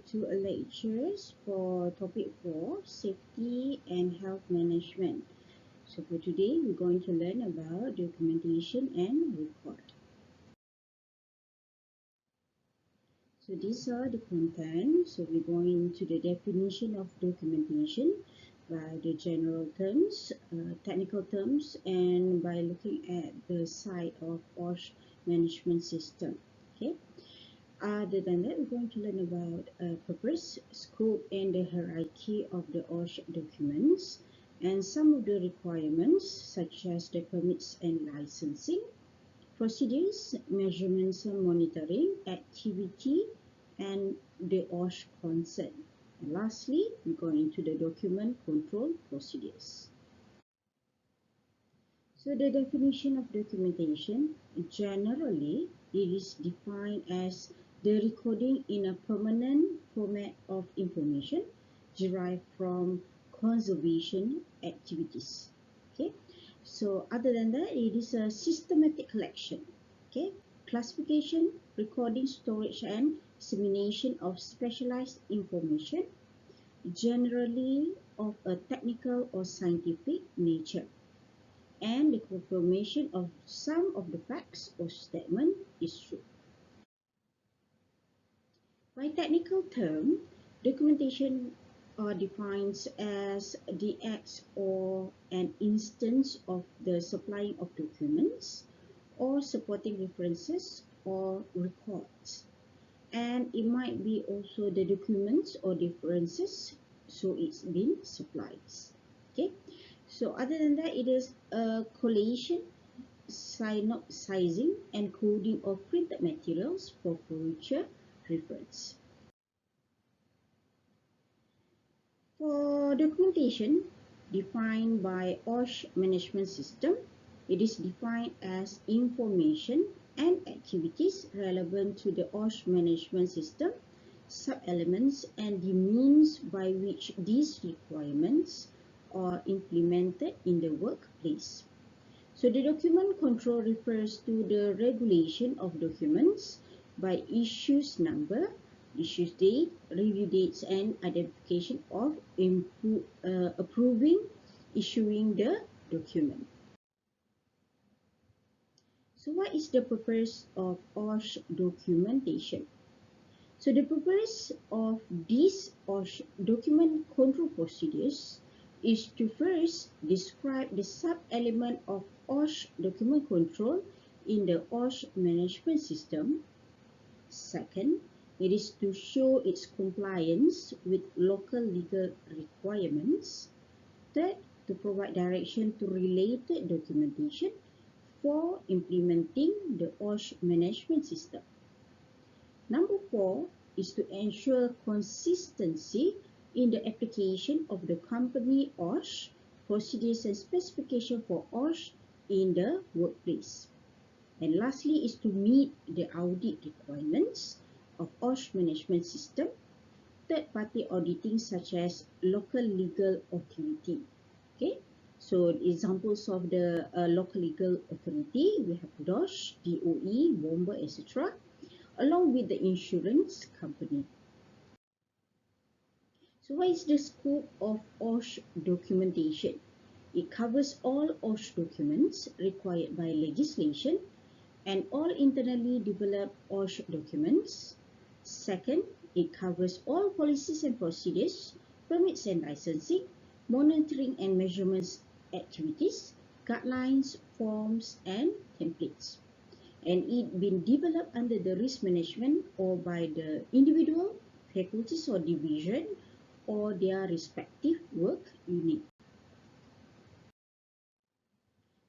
to a lectures for topic 4, safety and health management. So for today, we're going to learn about documentation and record. So these are the content. So we're going to the definition of documentation by the general terms, technical terms, and by looking at the side of OSH management system. Okay. Other than that, we're going to learn about purpose, scope, and the hierarchy of the OSH documents, and some of the requirements such as the permits and licensing, procedures, measurements and monitoring, activity, and the OSH concern. And lastly, we go into the document control procedures. So the definition of documentation, generally, it is defined as the recording in a permanent format of information derived from conservation activities. Okay, so other than that, it is a systematic collection, okay, classification, recording, storage, and dissemination of specialized information, generally of a technical or scientific nature, and the confirmation of some of the facts or statement is true. By technical term, documentation defines as the acts or an instance of the supplying of documents or supporting references or records. And it might be also the documents or references, so it's been supplied. Okay. So other than that, it is a collation, synopsizing, and coding of printed materials for future reference. For documentation defined by OSH management system, it is defined as information and activities relevant to the OSH management system, sub-elements, and the means by which these requirements are implemented in the workplace. So the document control refers to the regulation of documents by issues number, issues date, review dates, and identification of approving, issuing the document. So what is the purpose of OSH documentation? So the purpose of these OSH document control procedures is to first describe the sub-element of OSH document control in the OSH management system. Second, it is to show its compliance with local legal requirements. Third, to provide direction to related documentation for implementing the OSH management system. Number 4 is to ensure consistency in the application of the company OSH procedures and specification for OSH in the workplace. And lastly is to meet the audit requirements of OSH management system, third-party auditing such as local legal authority. Okay, so examples of the local legal authority, we have DOSH, DOE, WOMBA, etc., along with the insurance company. So what is the scope of OSH documentation? It covers all OSH documents required by legislation and all internally developed OSH documents. Second, it covers all policies and procedures, permits and licensing, monitoring and measurements activities, guidelines, forms, and templates. And it been developed under the risk management or by the individual, faculties or division or their respective work unit.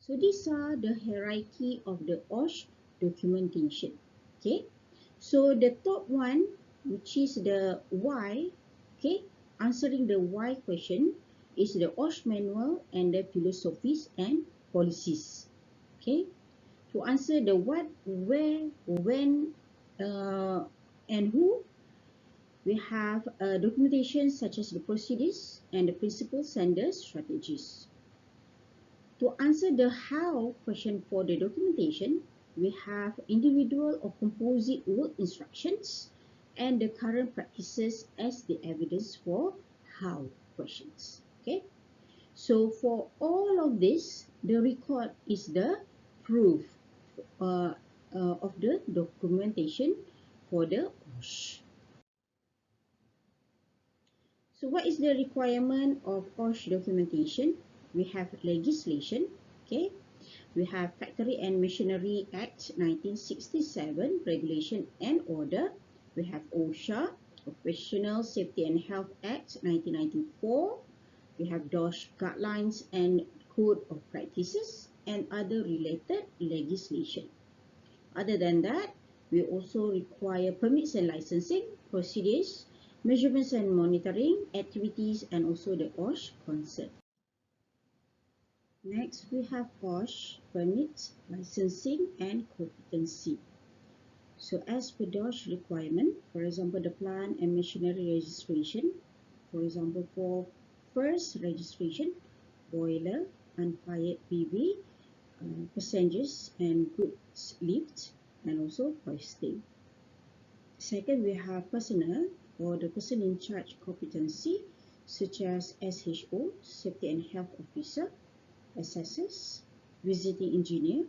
So these are the hierarchy of the OSH documentation. Okay, so the top one, which is the why, okay, answering the why question, is the OSH manual and the philosophies and policies. Okay, to answer the what, where, when, and who, we have documentation such as the procedures and the principles and the strategies. To answer the how question for the documentation, we have individual or composite work instructions and the current practices as the evidence for how questions. Okay, so for all of this, the record is the proof uh, of the documentation for the OSH. So what is the requirement of OSH documentation? We have legislation, okay? We have Factory and Machinery Act 1967, Regulation and Order. We have OSHA, Occupational Safety and Health Act 1994. We have DOSH Guidelines and Code of Practices and other related legislation. Other than that, we also require permits and licensing, procedures, measurements and monitoring, activities, and also the OSH Concerns. Next, we have OSH, permits, licensing, and competency. So as per DOSH requirement, for example, the plant and machinery registration, for example, for first registration, boiler, unfired PV, passengers and goods lift, and also hoisting. Second, we have personnel or the person in charge competency, such as SHO, Safety and Health Officer, assessors, visiting engineer,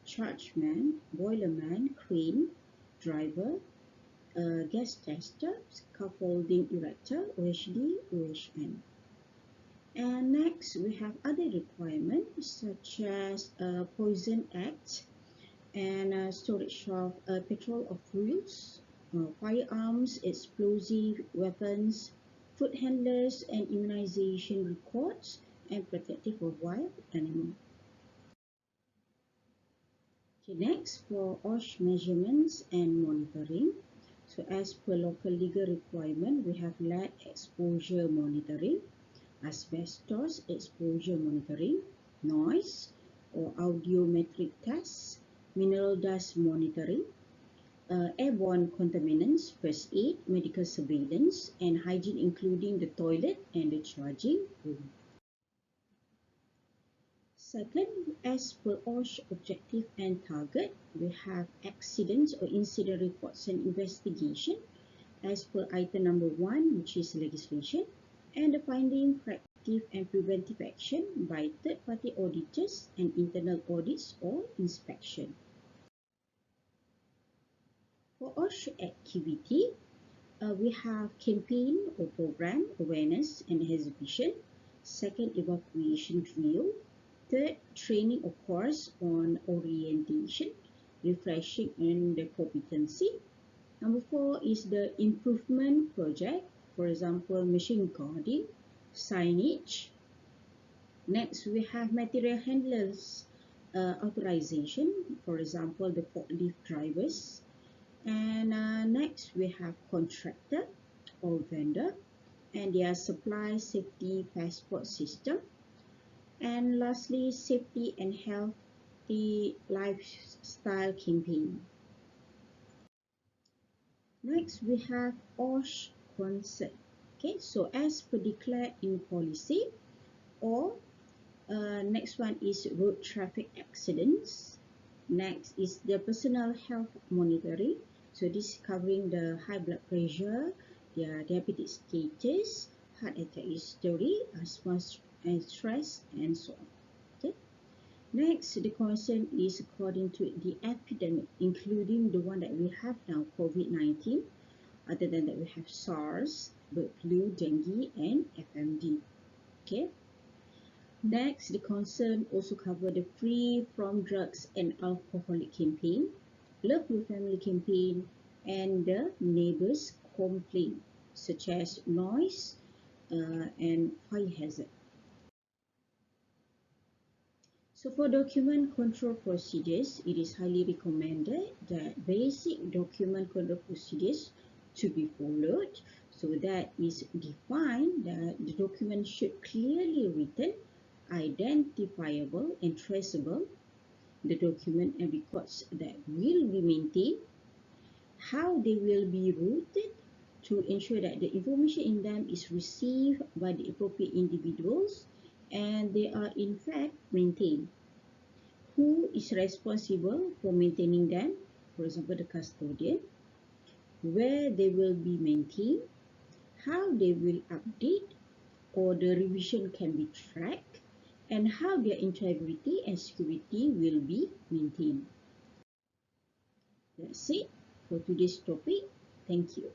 chargeman, boilerman, crane, driver, gas tester, scaffolding erector, OHD, OHN. And next, we have other requirements such as Poison Act and storage of petrol or fuels, firearms, explosive weapons, food handlers, and immunization records, and protective of wild animals. Okay, next, for OSH measurements and monitoring. So as per local legal requirement, we have lead exposure monitoring, asbestos exposure monitoring, noise or audiometric tests, mineral dust monitoring, airborne contaminants, first aid, medical surveillance, and hygiene including the toilet and the charging room. Second, as per OSH objective and target, we have accidents or incident reports and investigation as per item number 1, which is legislation, and the finding, corrective and preventive action by third-party auditors and internal audits or inspection. For OSH activity, we have campaign or program, awareness and exhibition. Second, evacuation drill. Third, training or course on orientation, refreshing and the competency. Number 4 is the improvement project, for example, machine guarding, signage. Next, we have material handlers authorization, for example, the forklift drivers. And next, we have contractor or vendor and their supply safety passport system. And lastly, safety and healthy lifestyle campaign. Next, we have OSH Concerns. Okay, so as per declared in policy, or next one is road traffic accidents. Next is the personal health monitoring. So this is covering the high blood pressure, their diabetes status, heart attack history, asthma and stress, and so on. Okay. Next, the concern is according to the epidemic, including the one that we have now, COVID-19. Other than that, we have SARS, bird flu, dengue, and FMD. Okay. Next, the concern also cover the free from drugs and alcoholic campaign, love your family campaign, and the neighbors complaint, such as noise and fire hazard. So for document control procedures, it is highly recommended that basic document control procedures to be followed. So that is defined that the document should clearly written, identifiable and traceable, the document and records that will be maintained, how they will be routed to ensure that the information in them is received by the appropriate individuals and they are in fact maintained. Who is responsible for maintaining them? For example, the custodian. where they will be maintained, how they will update or the revision can be tracked, and how their integrity and security will be maintained. That's it for today's topic. Thank you.